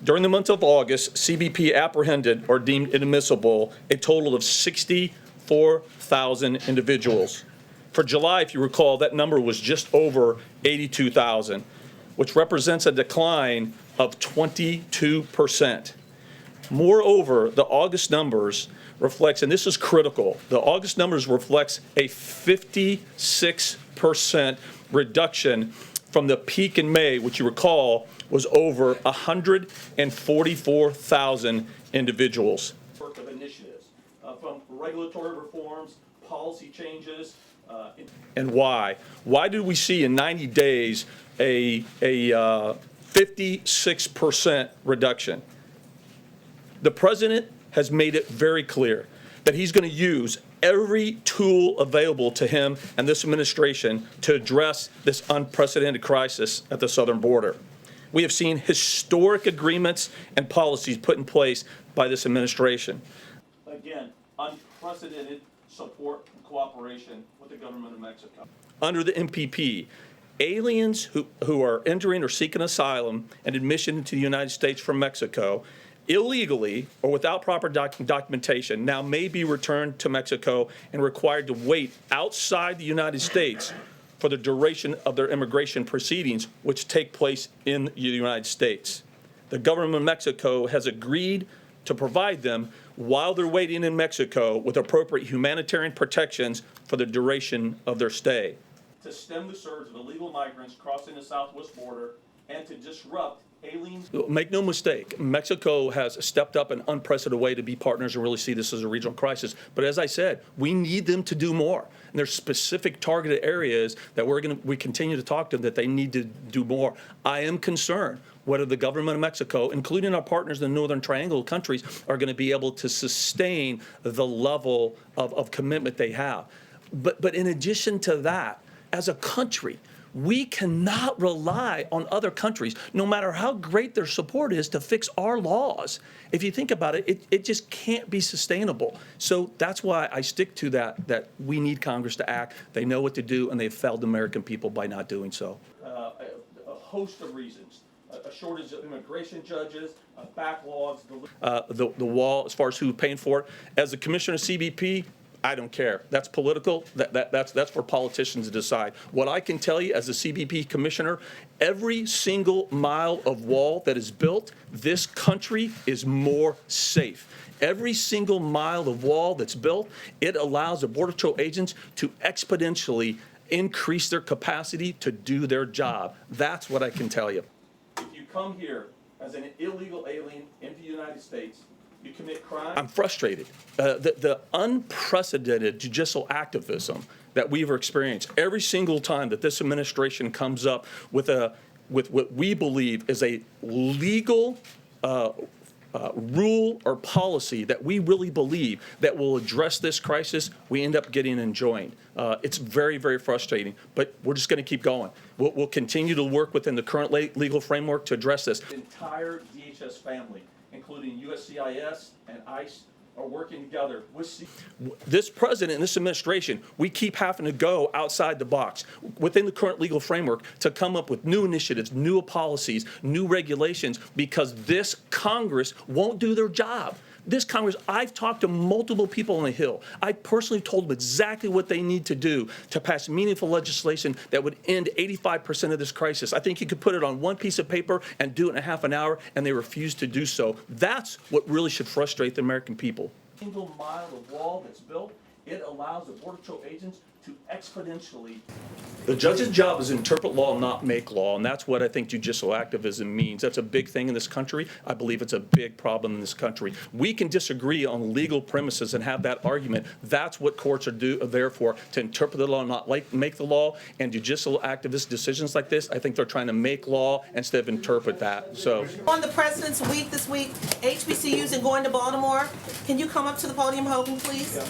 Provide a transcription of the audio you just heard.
During the month of August, CBP apprehended or deemed inadmissible a total of 64,000 individuals. For July, if you recall, that number was just over 82,000, which represents a decline of 22%. Moreover, the August numbers reflects, and this is critical, the August numbers reflects a 56% reduction from the peak in May, which you recall was over 144,000 individuals. Work of initiatives, from regulatory reforms, policy changes, and why? Why did we see in 90 days a 56% reduction? The president has made it very clear that he's going to use every tool available to him and this administration to address this unprecedented crisis at the southern border. We have seen historic agreements and policies put in place by this administration. Again, unprecedented support and cooperation with the government of Mexico. Under the MPP, aliens who are entering or seeking asylum and admission into the United States from Mexico illegally or without proper documentation now may be returned to Mexico and required to wait outside the United States for the duration of their immigration proceedings, which take place in the United States. The government of Mexico has agreed to provide them while they're waiting in Mexico with appropriate humanitarian protections for the duration of their stay. To stem the surge of illegal migrants crossing the southwest border and to disrupt aliens. Make no mistake, Mexico has stepped up in an unprecedented way to be partners and really see this as a regional crisis. But as I said, we need them to do more. And there's specific targeted areas that we continue to talk to them that they need to do more. I am concerned whether the government of Mexico, including our partners in the Northern Triangle countries, are going to be able to sustain the level of commitment they have. But in addition to that, as a country, we cannot rely on other countries, no matter how great their support is, to fix our laws. If you think about it, it just can't be sustainable. So that's why I stick to that we need Congress to act. They know what to do, and they've failed the American people by not doing so. A host of reasons. A shortage of immigration judges, backlogs, the wall as far as who's paying for it. As the commissioner of CBP, I don't care. That's political. That's for politicians to decide. What I can tell you as a CBP commissioner, every single mile of wall that is built, this country is more safe. Every single mile of wall that's built, it allows the Border Patrol agents to exponentially increase their capacity to do their job. That's what I can tell you. If you come here as an illegal alien into the United States, you commit crime. I'm frustrated. The unprecedented judicial activism that we've experienced every single time that this administration comes up with what we believe is a legal rule or policy that we really believe that will address this crisis, we end up getting enjoined. It's very, very frustrating, but we're just going to keep going. We'll continue to work within the current legal framework to address this. The entire DHS family, including USCIS and ICE, are working together with this president and this administration. We keep having to go outside the box within the current legal framework to come up with new initiatives, new policies, new regulations, because this Congress won't do their job. This Congress, I've talked to multiple people on the Hill. I personally told them exactly what they need to do to pass meaningful legislation that would end 85% of this crisis. I think you could put it on one piece of paper and do it in a half an hour, and they refuse to do so. That's what really should frustrate the American people. Single mile of wall that's built, it allows the Border Patrol agents to exponentially. The judge's job is to interpret law, not make law, and that's what I think judicial activism means. That's a big thing in this country. I believe it's a big problem in this country. We can disagree on legal premises and have that argument. That's what courts are there for, to interpret the law, not make the law. And judicial activist decisions like this, I think they're trying to make law instead of interpret that. So, on the President's Week this week, HBCUs and going to Baltimore, can you come up to the podium, Hogan, please? Yeah.